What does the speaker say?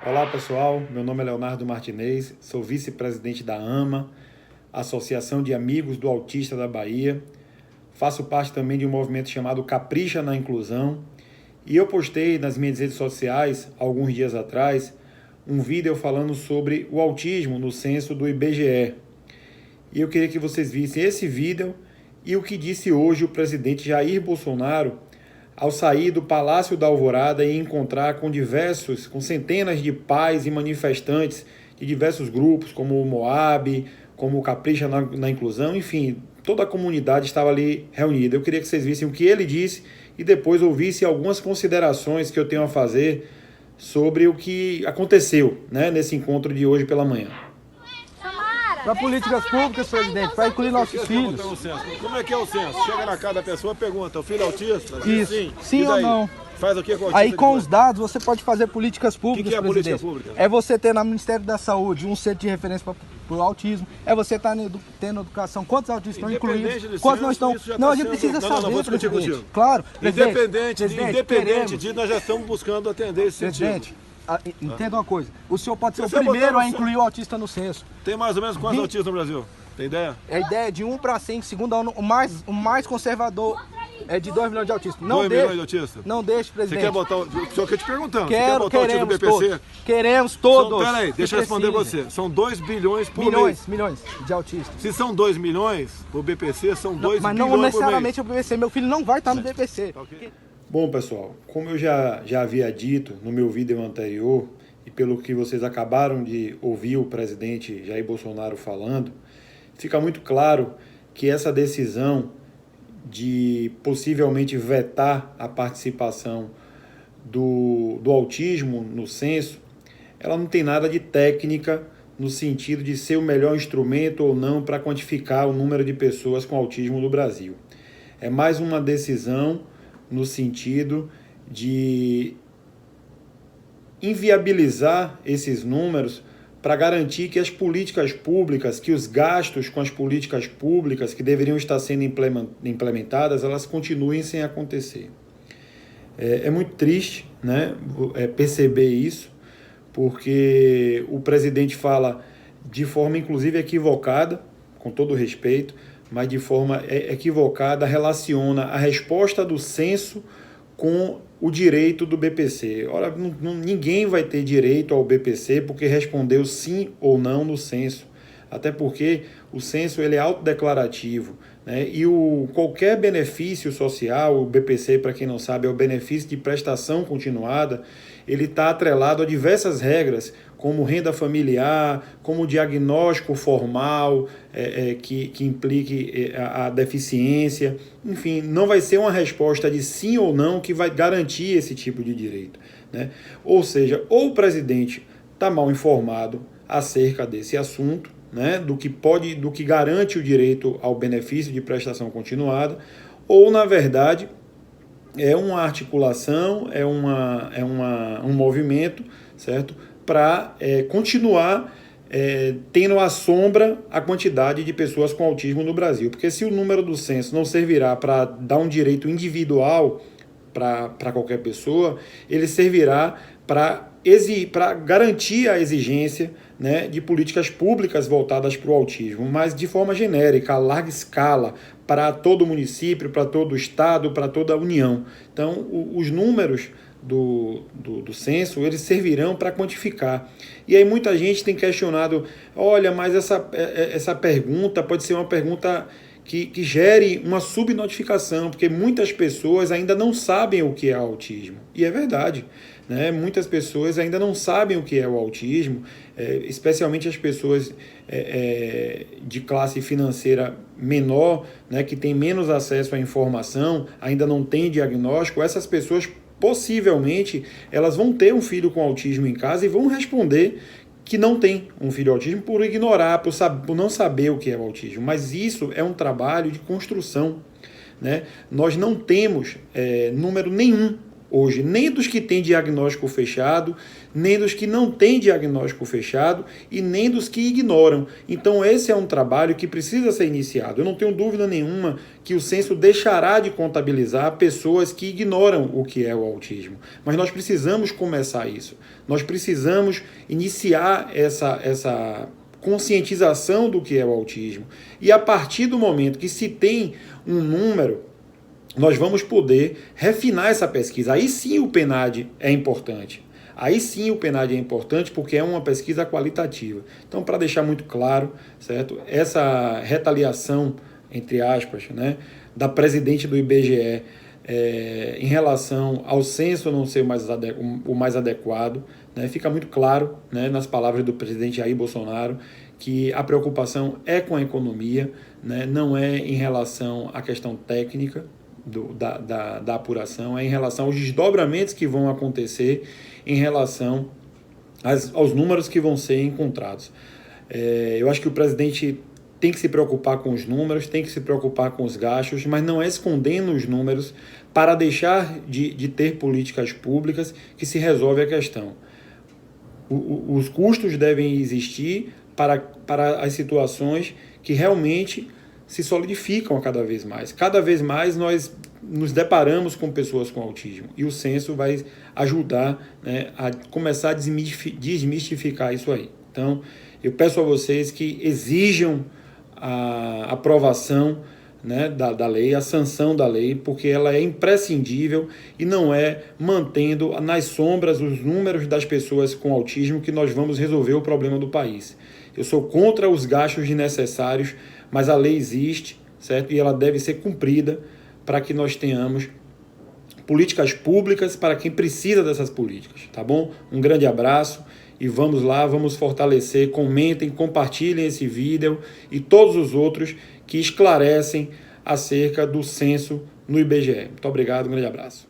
Olá pessoal, meu nome é Leonardo Martinez, sou vice-presidente da AMA, Associação de Amigos do Autista da Bahia. Faço parte também de um movimento chamado Capricha na Inclusão. E eu postei nas minhas redes sociais, alguns dias atrás, um vídeo falando sobre o autismo no censo do IBGE. E eu queria que vocês vissem esse vídeo e o que disse hoje o presidente Jair Bolsonaro ao sair do Palácio da Alvorada e encontrar com centenas de pais e manifestantes de diversos grupos, como o Moab, como o Capricha na Inclusão, enfim, toda a comunidade estava ali reunida. Eu queria que vocês vissem o que ele disse e depois ouvissem algumas considerações que eu tenho a fazer sobre o que aconteceu, nesse encontro de hoje pela manhã. Para políticas públicas, presidente, para incluir nossos filhos. Como é que é o censo? Chega na casa da pessoa e pergunta, o filho é autista? Isso, sim ou não? Faz o que com o autista? Aí com os dados você pode fazer políticas públicas, que é a presidente. política pública? É você ter no Ministério da Saúde um centro de referência para o autismo. É você estar tendo educação. Quantos autistas estão incluídos? Quantos não estão? Não, a gente precisa saber, presidente. Claro, presidente. Independente disso, nós já estamos buscando atender esse sentido. Presidente, entenda uma coisa. O senhor pode ser o primeiro a incluir o autista no censo. Tem mais ou menos quantos autistas no Brasil? Tem ideia? A ideia é de 1 para 100, segundo a ONU, o mais conservador é de 2 milhões de autistas. 2 milhões de autistas? Não deixe, presidente. Você quer botar o senhor quer te perguntando, você quer botar o time do BPC? Todos. Queremos todos. Peraí, deixa eu responder você. São 2 bilhões por mês. Milhões de autistas. Se são 2 milhões, o BPC são 2 bilhões por mês. Mas não necessariamente o BPC. Meu filho não vai estar no BPC. Okay. Bom, pessoal, como eu já havia dito no meu vídeo anterior, e pelo que vocês acabaram de ouvir o presidente Jair Bolsonaro falando, fica muito claro que essa decisão de possivelmente vetar a participação do autismo no censo, ela não tem nada de técnica no sentido de ser o melhor instrumento ou não para quantificar o número de pessoas com autismo no Brasil. É mais uma decisão no sentido de inviabilizar esses números para garantir que as políticas públicas, que os gastos com as políticas públicas que deveriam estar sendo implementadas, elas continuem sem acontecer. É muito triste, perceber isso, porque o presidente fala de forma inclusive equivocada, com todo respeito, mas de forma equivocada relaciona a resposta do censo com o direito do BPC. Ora, ninguém vai ter direito ao BPC porque respondeu sim ou não no censo. Até porque o censo ele é autodeclarativo, e qualquer benefício social, o BPC, para quem não sabe, é o benefício de prestação continuada, ele está atrelado a diversas regras, como renda familiar, como diagnóstico formal, que implique a deficiência. Enfim, não vai ser uma resposta de sim ou não que vai garantir esse tipo de direito. Ou seja, ou o presidente está mal informado acerca desse assunto, do que garante o direito ao benefício de prestação continuada, ou, na verdade, é uma articulação, um movimento, certo? Para continuar tendo à sombra a quantidade de pessoas com autismo no Brasil. Porque se o número do censo não servirá para dar um direito individual para qualquer pessoa, ele servirá para garantir a exigência de políticas públicas voltadas para o autismo, mas de forma genérica, a larga escala, para todo o município, para todo o estado, para toda a União. Então, os números do censo, eles servirão para quantificar. E aí muita gente tem questionado, olha, mas essa pergunta pode ser uma pergunta que gere uma subnotificação, porque muitas pessoas ainda não sabem o que é autismo. E é verdade. Muitas pessoas ainda não sabem o que é o autismo, especialmente as pessoas de classe financeira menor, que têm menos acesso à informação, ainda não têm diagnóstico. Essas pessoas, possivelmente, elas vão ter um filho com autismo em casa e vão responder que não tem um filho autismo por ignorar, por não saber o que é o autismo. Mas isso é um trabalho de construção. Nós não temos número nenhum hoje, nem dos que têm diagnóstico fechado, nem dos que não têm diagnóstico fechado e nem dos que ignoram. Então esse é um trabalho que precisa ser iniciado. Eu não tenho dúvida nenhuma que o censo deixará de contabilizar pessoas que ignoram o que é o autismo. Mas nós precisamos começar isso. Nós precisamos iniciar essa conscientização do que é o autismo. E a partir do momento que se tem um número, nós vamos poder refinar essa pesquisa. Aí sim o PNAD é importante. Aí sim o PNAD é importante porque é uma pesquisa qualitativa. Então, para deixar muito claro, certo? Essa retaliação, entre aspas, né, da presidente do IBGE em relação ao censo não ser o mais adequado, né, fica muito claro, né, nas palavras do presidente Jair Bolsonaro, que a preocupação é com a economia, né, não é em relação à questão técnica da apuração, é em relação aos desdobramentos que vão acontecer em relação aos números que vão ser encontrados. Eu acho que o presidente tem que se preocupar com os números, tem que se preocupar com os gastos, mas não é escondendo os números para deixar de ter políticas públicas que se resolve a questão. Os custos devem existir para as situações que realmente se solidificam a cada vez mais. Cada vez mais nós nos deparamos com pessoas com autismo e o censo vai ajudar, né, a começar a desmistificar isso aí. Então, eu peço a vocês que exijam a aprovação, né, da lei, a sanção da lei, porque ela é imprescindível e não é mantendo nas sombras os números das pessoas com autismo que nós vamos resolver o problema do país. Eu sou contra os gastos desnecessários, mas a lei existe, certo? E ela deve ser cumprida para que nós tenhamos políticas públicas para quem precisa dessas políticas, tá bom? Um grande abraço e vamos lá, vamos fortalecer, comentem, compartilhem esse vídeo e todos os outros que esclarecem acerca do censo no IBGE. Muito obrigado, um grande abraço.